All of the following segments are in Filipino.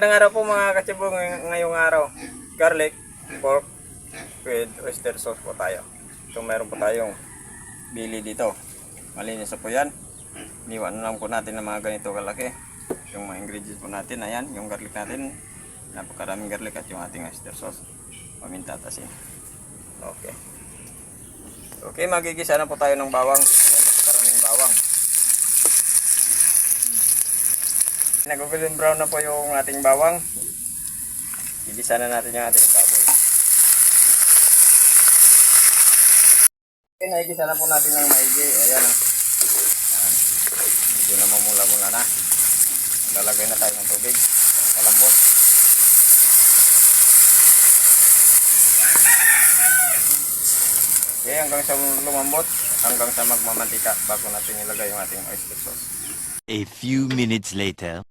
Magandang araw po mga katsibong ngayong araw. Garlic, pork with oyster sauce po tayo. So meron po tayong bili dito. Malinis na po yan. Iniwan lang po natin ng mga ganito kalaki. Yung mga ingredients po natin, ayan, yung garlic natin. Napakaraming garlic at yung ating oyster sauce. Paminta at asin. Okay. Okay, magigisa na po tayo ng bawang. Ayan, napakaraming bawang. Nag-golden brown na po yung ating bawang. Igisa na natin yung ating baboy. Okay, naigisa na po natin ng maigi. Ayan. Ayan. Medyo na mamula-mula na. Lalagay na tayo ng tubig. Palambot. Okay, hanggang sa lumambot. Hanggang sa magmamantika bago natin ilagay yung ating oyster sauce. A few minutes later.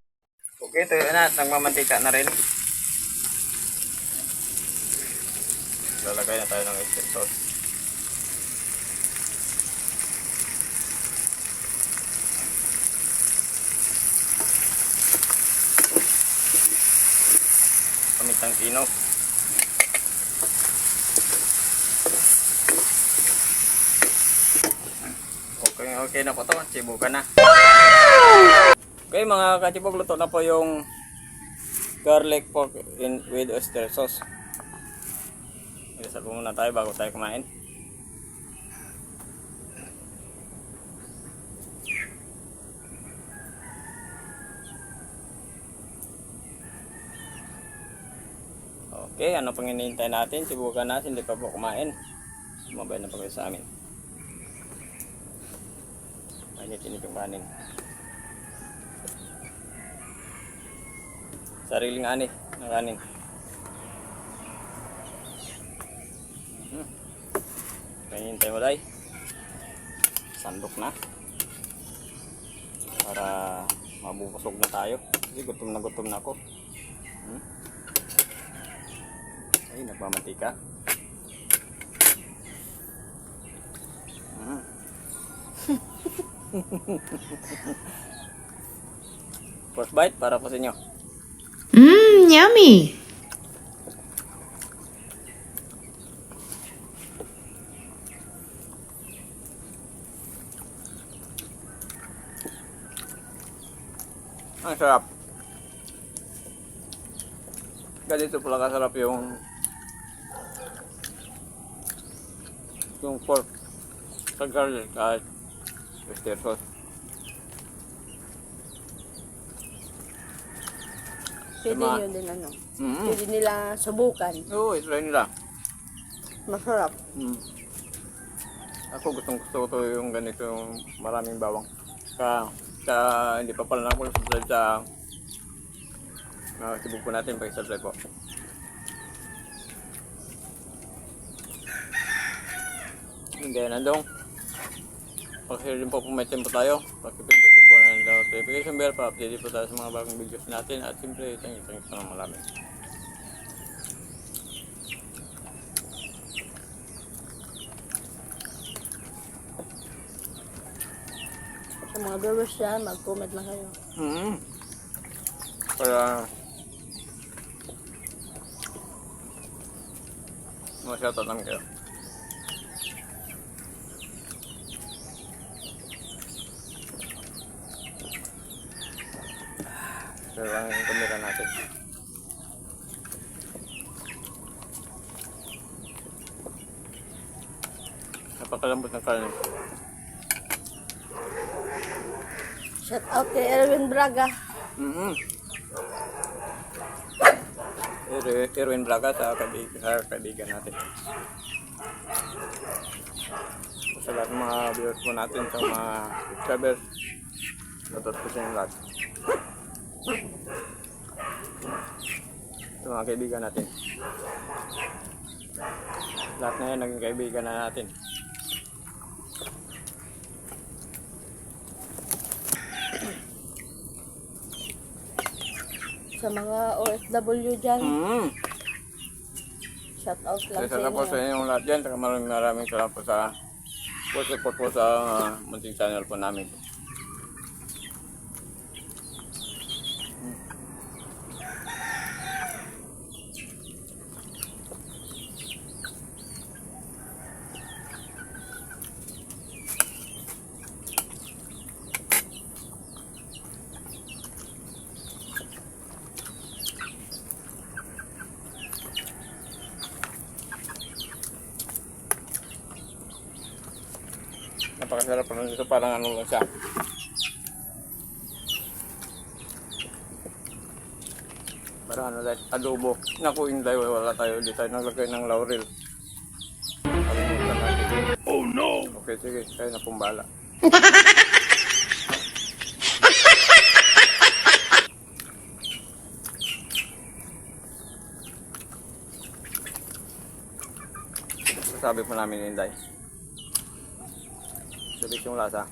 Okay, ito na. Nagmamantika na rin. Lalagay na tayo ng oyster sauce. Pamintang kino. Okay na po ito. Sibukan na. Okay mga kachibog, luto na po yung garlic pork with oyster sauce. Ilasal po muna tayo bago tayo kumain. Okay, ano pang hinihintay natin? Sibukan na, hindi pa po kumain. Sumabay na po kayo sa amin. Mainit-init yung kanin. Sariling ani na kanin. Hinihintay mo day. Sandok na. Para mabubusog na tayo. Kasi gutom na ako. Ay, nagmamantika. First bite para po sa inyo. Yummy. Ang sarap. Ganito pala kasarap yung pork sa garlic at oyster sauce. Pwede nyo din Pwede nila subukan. Oo, try nila. Masarap. Ako gusto ko yung ganito, yung maraming bawang. Hindi pa pala nakapag-subscribe sa sibuk po natin, pag-subscribe po. Hindi nandong. Pag-share din po kung may tempo tayo. Pag-pindot din po na notification bell para update po tayo sa mga bagong videos natin. At siyempre, thank you po ng marami. Sa mga viewers dyan, mag-comment lang kayo. Para ma-shoutout namin kayo. Pero lang yung kamera natin. Napakalambot ng kanin. Shout out kay Erwin Braga. Erwin Braga sa kaibigan natin. Sa lahat ng mga viewers po natin, sa mga subscribers, natot po sa inyo lahat. Sa mga kaibigan natin. Lahat na yan naging kaibigan na natin. Sa mga OFW dyan, shout out lang sa Salamat po sa inyo. inyong lahat dyan. Maraming salamat po sa support po sa munting channel po namin. Napakasarap pa nito, parang ano lang siya. Parang ano dahil, adobo. Naku, hindi, wala tayo. Hindi tayo naglagay ng laurel. Kalimutan natin. Oh no! Okay, sige. Kayo na pong bahala. Sabi po namin Inday. Sabit yung lasa.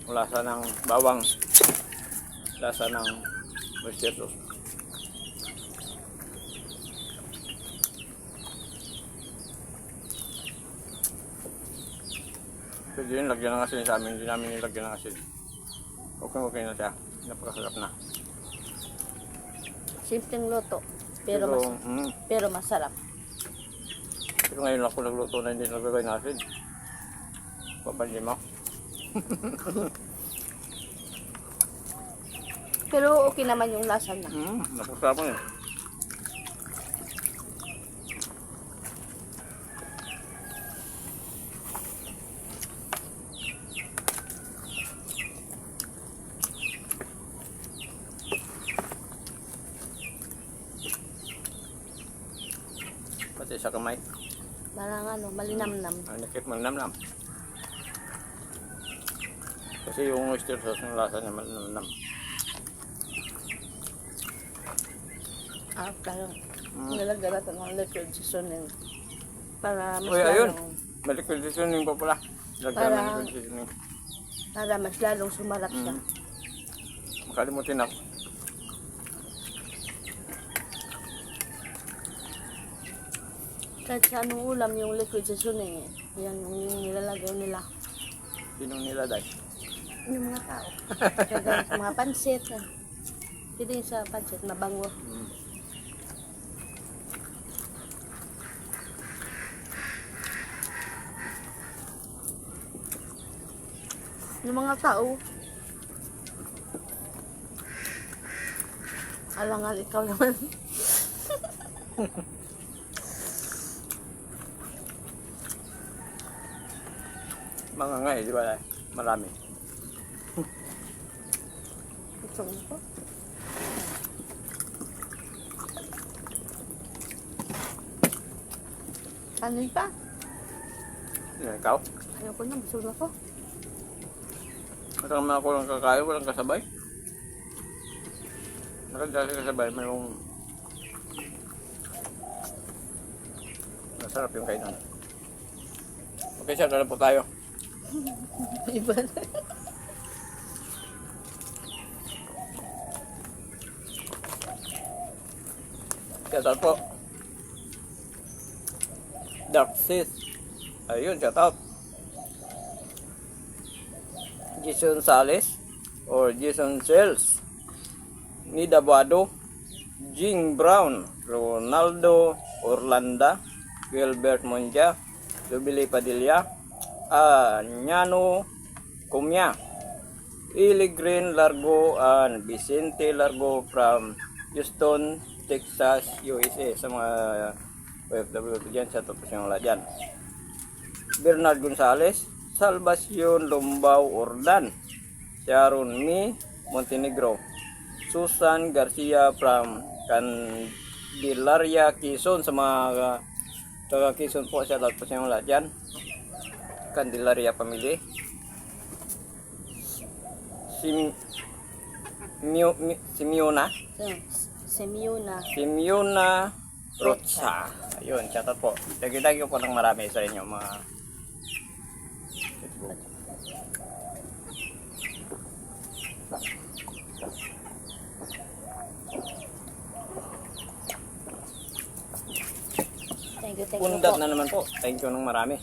Yung lasa ng bawang. Lasa ng oyster sauce. Pwede yun, lagyan ng asin sa amin. Hindi namin nilagyan ng asin. Okay na siya. Napakasarap na. Simpleng luto. Pero masarap. Pero ngayon ako nagluto na hindi naglagay ng asin. Papansin mo? Pero okay naman yung lasa niya. Napakasarap mo yun. Pati sa kamay. Parang ano, malinamnam. Nakit malinamnam. Kasi yung oyster sauce ng lasa niya malinamnam. Parang nilagyan natin ng liquid seasoning. Para mas Uy, ayun. lalong, Balik ko seasoning pa pala. Lagyan ng liquid seasoning. para mas lalong sumarap siya. Makalimutin ako. Kahit sa anong ulam yung liquid seasoning yan yung nilalagay nila. Sinong nila dahil? Yung mga tao. Kaya sa mga pansit. Pwede yung sa pansit, mabango. Yung mga tao. Alangan, ikaw naman. Mga nga di ba? Marami. Ito po. Kanin pa? Yan, ikaw? Ayoko na, busog na ko. At ang mga kulang kakain, walang kasabay. Nakadasi kasabay, mayroong masarap yung kainan. Okay, sir, dala po tayo. Iba na. Shout out po. Dark Sis. Ayun, shout out. Jason Sales or Jason Sales. Nida Buado. Jing Brown. Ronaldo Orlanda. Gilbert Monja. Jubilee Padilla. Ñano Kumya. Ili Green Largo and Vicente Largo from Houston, Texas, USA. Sa mga OFW dyan, sa tapos yung wala dyan. Bernard Gonzales, Salvacion Lumbao Ordan, Sharon Mi Montenegro, Susan Garcia from Candelaria, Quezon. Sa mga taga Quezon po, sa tapos yung wala dyan. Candelaria family. Simiona Rocha. Ayun, shout out po. Tagi-tagi po ng marami sa inyo mga Facebook. Thank you Pundat po. na naman po. Thank you ng marami.